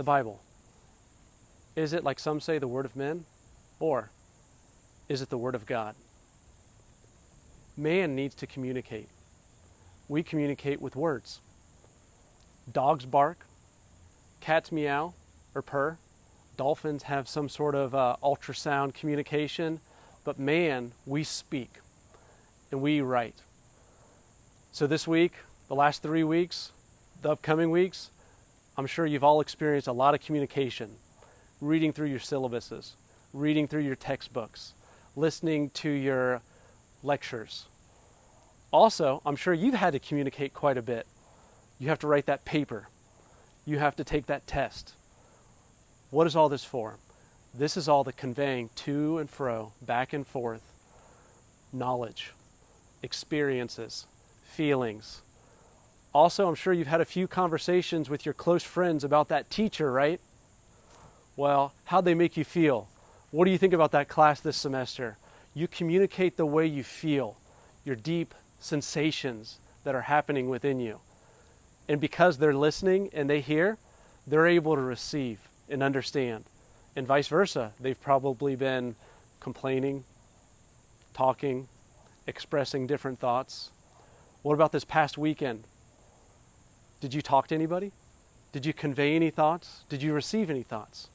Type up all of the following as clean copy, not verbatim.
the Bible? Is it, like some say, the word of men? Or is it the word of God? Man needs to communicate. We communicate with words. Dogs bark, cats meow or purr, dolphins have some sort of ultrasound communication, but man, we speak and we write. So this week, the last 3 weeks, the upcoming weeks, I'm sure you've all experienced a lot of communication, reading through your syllabuses, reading through your textbooks, listening to your lectures. Also, I'm sure you've had to communicate quite a bit. You have to write that paper. You have to take that test. What is all this for? This is all the conveying to and fro, back and forth, knowledge, experiences, feelings. Also, I'm sure you've had a few conversations with your close friends about that teacher, right? Well, how'd they make you feel? What do you think about that class this semester? You communicate the way you feel, your deep sensations that are happening within you. And because they're listening and they hear, they're able to receive and understand. And vice versa. They've probably been complaining, talking, expressing different thoughts. What about this past weekend? Did you talk to anybody? Did you convey any thoughts? Did you receive any thoughts?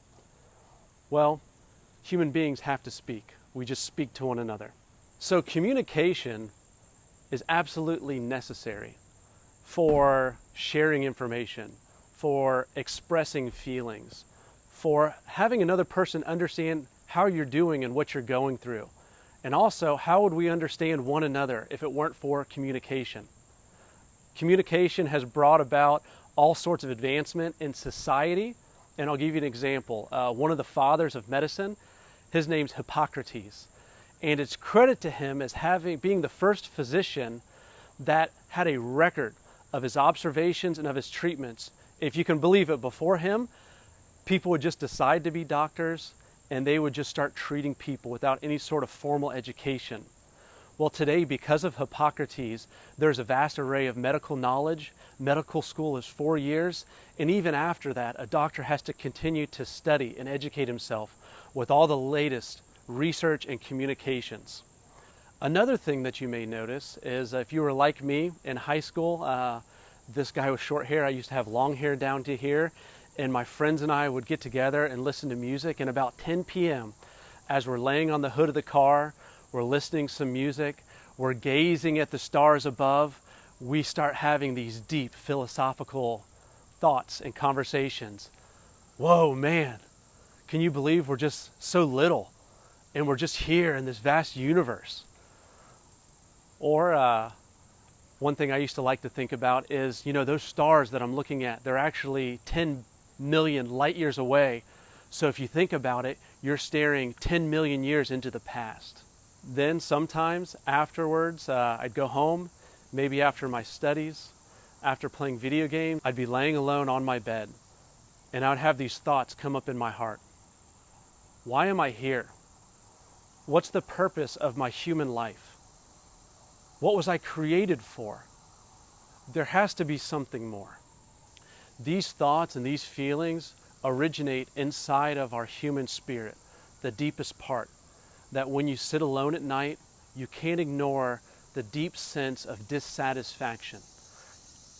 Well, human beings have to speak. We just speak to one another. So communication is absolutely necessary for sharing information, for expressing feelings, for having another person understand how you're doing and what you're going through. And also, how would we understand one another if it weren't for communication? Communication has brought about all sorts of advancement in society. And I'll give you an example. One of the fathers of medicine, his name's Hippocrates. And it's credit to him as being the first physician that had a record of his observations and of his treatments. If you can believe it, before him, people would just decide to be doctors and they would just start treating people without any sort of formal education. Well, today, because of Hippocrates, there's a vast array of medical knowledge. Medical school is 4 years, and even after that, a doctor has to continue to study and educate himself with all the latest research and communications. Another thing that you may notice is if you were like me in high school, this guy with short hair, I used to have long hair down to here, and my friends and I would get together and listen to music, and about 10 p.m., as we're laying on the hood of the car, we're listening to some music, we're gazing at the stars above, we start having these deep philosophical thoughts and conversations. Whoa, man, can you believe we're just so little and we're just here in this vast universe? Or one thing I used to like to think about is, those stars that I'm looking at, they're actually 10 million light years away. So if you think about it, you're staring 10 million years into the past. Then sometimes afterwards, I'd go home, maybe after my studies, after playing video games, I'd be laying alone on my bed, and I would have these thoughts come up in my heart. Why am I here? What's the purpose of my human life? What was I created for? There has to be something more. These thoughts and these feelings originate inside of our human spirit, the deepest part, that when you sit alone at night, you can't ignore the deep sense of dissatisfaction.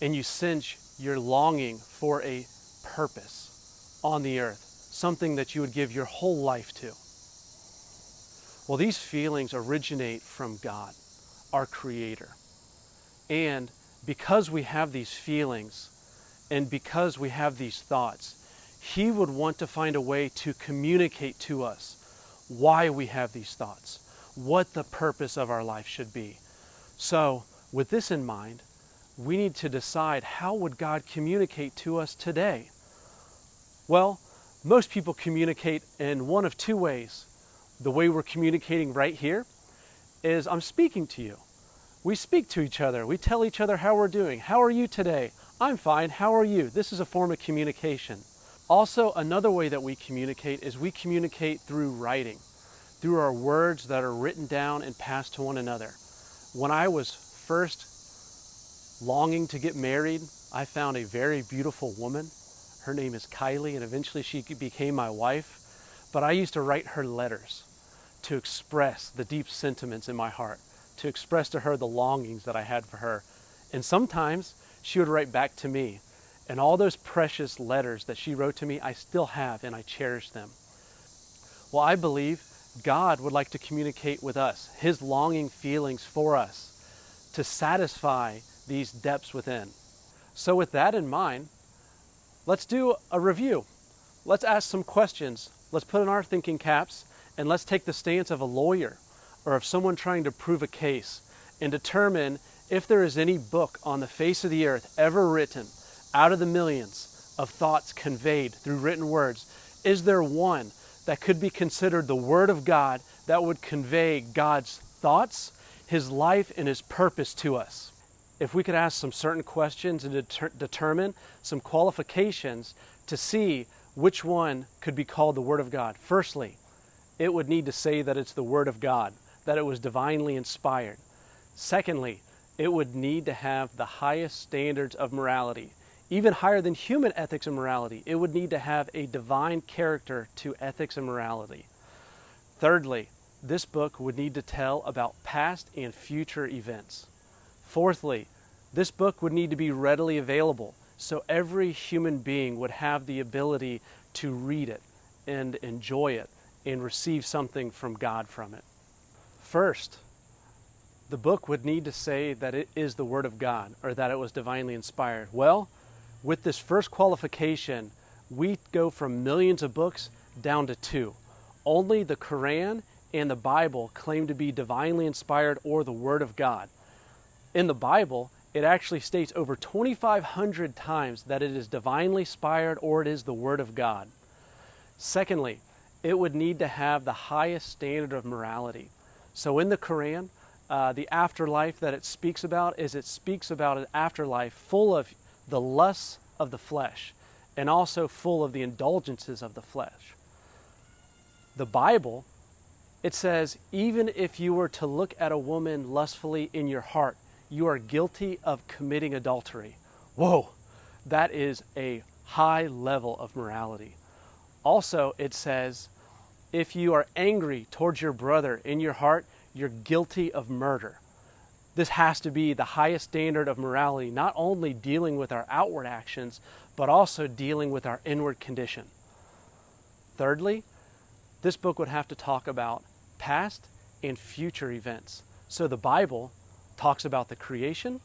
And you sense you're longing for a purpose on the earth, something that you would give your whole life to. Well, these feelings originate from God, our Creator. And because we have these feelings and because we have these thoughts, He would want to find a way to communicate to us why we have these thoughts, what the purpose of our life should be. So, with this in mind, we need to decide, how would God communicate to us today? Well, most people communicate in one of two ways. The way we're communicating right here is I'm speaking to you. We speak to each other. We tell each other how we're doing. How are you today? I'm fine. How are you? This is a form of communication. Also, another way that we communicate is we communicate through writing, through our words that are written down and passed to one another. When I was first longing to get married, I found a very beautiful woman. Her name is Kylie, and eventually she became my wife. But I used to write her letters to express the deep sentiments in my heart, to express to her the longings that I had for her. And sometimes she would write back to me. And all those precious letters that she wrote to me, I still have, and I cherish them. Well, I believe God would like to communicate with us, His longing feelings for us, to satisfy these depths within. So with that in mind, let's do a review. Let's ask some questions. Let's put on our thinking caps, and let's take the stance of a lawyer or of someone trying to prove a case and determine if there is any book on the face of the earth ever written out of the millions of thoughts conveyed through written words. Is there one that could be considered the Word of God that would convey God's thoughts, His life, and His purpose to us? If we could ask some certain questions and determine some qualifications to see which one could be called the Word of God. Firstly, it would need to say that it's the Word of God, that it was divinely inspired. Secondly, it would need to have the highest standards of morality, even higher than human ethics and morality. It would need to have a divine character to ethics and morality. Thirdly, this book would need to tell about past and future events. Fourthly, this book would need to be readily available, so every human being would have the ability to read it and enjoy it and receive something from God from it. First, the book would need to say that it is the Word of God, or that it was divinely inspired. Well, with this first qualification, we go from millions of books down to two. Only the Quran and the Bible claim to be divinely inspired or the Word of God. In the Bible, it actually states over 2,500 times that it is divinely inspired or it is the Word of God. Secondly, it would need to have the highest standard of morality. So in the Quran, the afterlife that it speaks about is it speaks about an afterlife full of the lusts of the flesh and also full of the indulgences of the flesh. The Bible, it says, even if you were to look at a woman lustfully in your heart, you are guilty of committing adultery. Whoa, that is a high level of morality. Also, it says, if you are angry towards your brother in your heart, you're guilty of murder. This has to be the highest standard of morality, not only dealing with our outward actions, but also dealing with our inward condition. Thirdly, this book would have to talk about past and future events. So the Bible talks about the creation.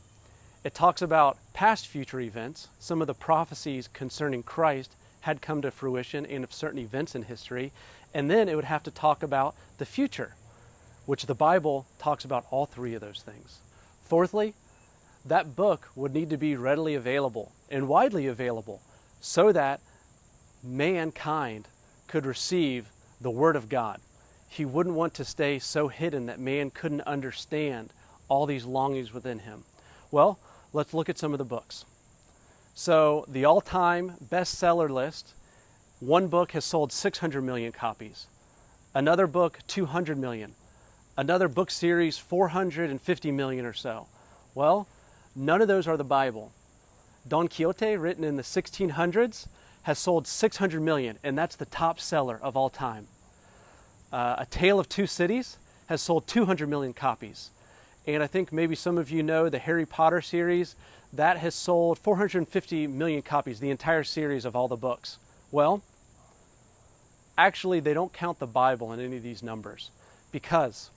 It talks about past future events. Some of the prophecies concerning Christ had come to fruition and of certain events in history. And then it would have to talk about the future, which the Bible talks about all three of those things. Fourthly, that book would need to be readily available and widely available so that mankind could receive the Word of God. He wouldn't want to stay so hidden that man couldn't understand all these longings within him. Well, let's look at some of the books. So the all-time bestseller list, one book has sold 600 million copies. Another book, 200 million. Another book series, 450 million or so. Well, none of those are the Bible. Don Quixote, written in the 1600s, has sold 600 million, and that's the top seller of all time. A Tale of Two Cities has sold 200 million copies. And I think maybe some of you know the Harry Potter series, that has sold 450 million copies, the entire series of all the books. Well, actually they don't count the Bible in any of these numbers, because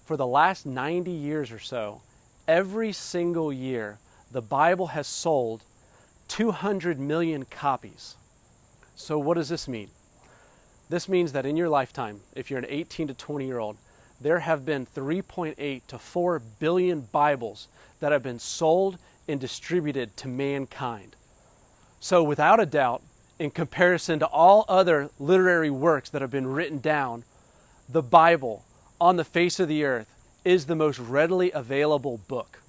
for the last 90 years or so, every single year, the Bible has sold 200 million copies. So what does this mean? This means that in your lifetime, if you're an 18 to 20-year-old, there have been 3.8 to 4 billion Bibles that have been sold and distributed to mankind. So without a doubt, in comparison to all other literary works that have been written down, the Bible on the face of the earth is the most readily available book.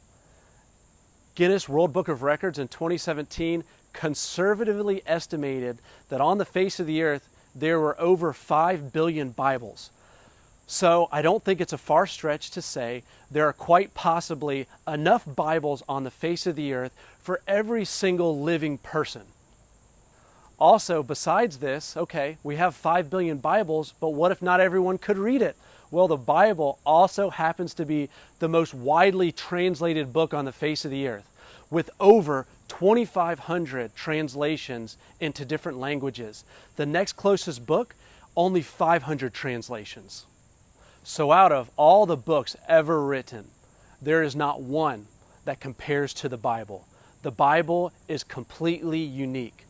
Guinness World Book of Records in 2017 conservatively estimated that on the face of the earth there were over 5 billion Bibles. So I don't think it's a far stretch to say there are quite possibly enough Bibles on the face of the earth for every single living person. Also, besides this, okay, we have 5 billion Bibles, but what if not everyone could read it? Well, the Bible also happens to be the most widely translated book on the face of the earth, with over 2,500 translations into different languages. The next closest book, only 500 translations. So out of all the books ever written, there is not one that compares to the Bible. The Bible is completely unique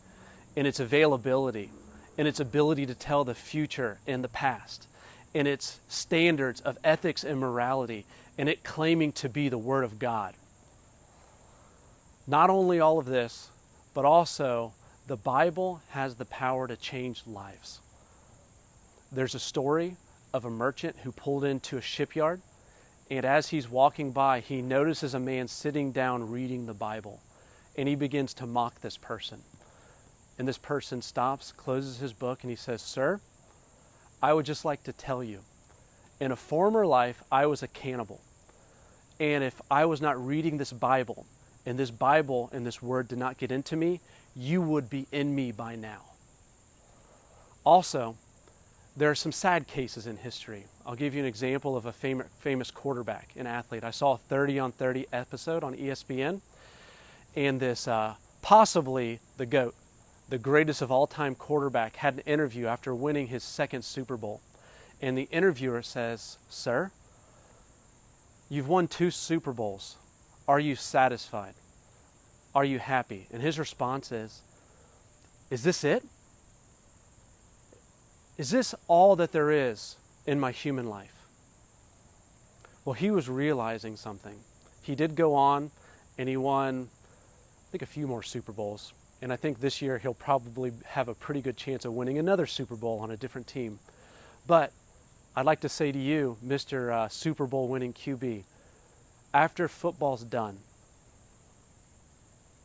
in its availability, in its ability to tell the future and the past, in its standards of ethics and morality, and it claiming to be the Word of God. Not only all of this, but also the Bible has the power to change lives. There's a story of a merchant who pulled into a shipyard, and as he's walking by, he notices a man sitting down reading the Bible, and he begins to mock this person. And this person stops, closes his book, and he says, "Sir, I would just like to tell you, in a former life, I was a cannibal. And if I was not reading this Bible and this word did not get into me, you would be in me by now." Also, there are some sad cases in history. I'll give you an example of a famous quarterback, an athlete. I saw a 30 on 30 episode on ESPN, and this possibly the GOAT, the greatest of all time quarterback, had an interview after winning his second Super Bowl. And the interviewer says, "Sir, you've won 2 Super Bowls. Are you satisfied? Are you happy?" And his response is this it? Is this all that there is in my human life? Well, he was realizing something. He did go on and he won, I think, a few more Super Bowls. And I think this year he'll probably have a pretty good chance of winning another Super Bowl on a different team. But I'd like to say to you, Mr. Super Bowl winning QB, after football's done,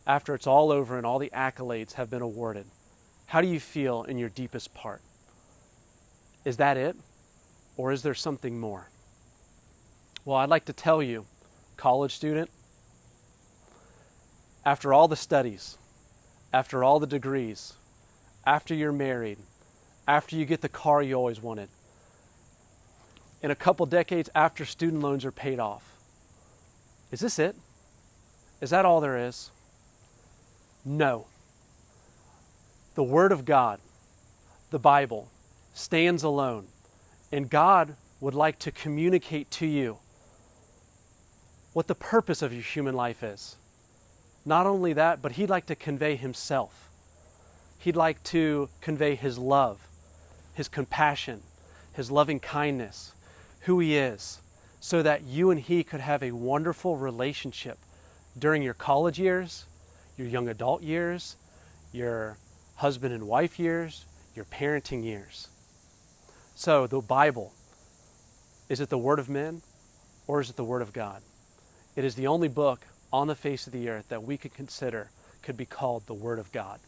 after it's all over and all the accolades have been awarded, how do you feel in your deepest part? Is that it? Or is there something more? Well, I'd like to tell you, college student, after all the studies, after all the degrees, after you're married, after you get the car you always wanted, in a couple decades after student loans are paid off, is this it? Is that all there is? No. The Word of God, the Bible, stands alone, and God would like to communicate to you what the purpose of your human life is. Not only that, but He'd like to convey Himself. He'd like to convey His love, His compassion, His loving kindness, who He is, so that you and He could have a wonderful relationship during your college years, your young adult years, your husband and wife years, your parenting years. So the Bible, is it the Word of men or is it the Word of God? It is the only book on the face of the earth that we could consider could be called the Word of God.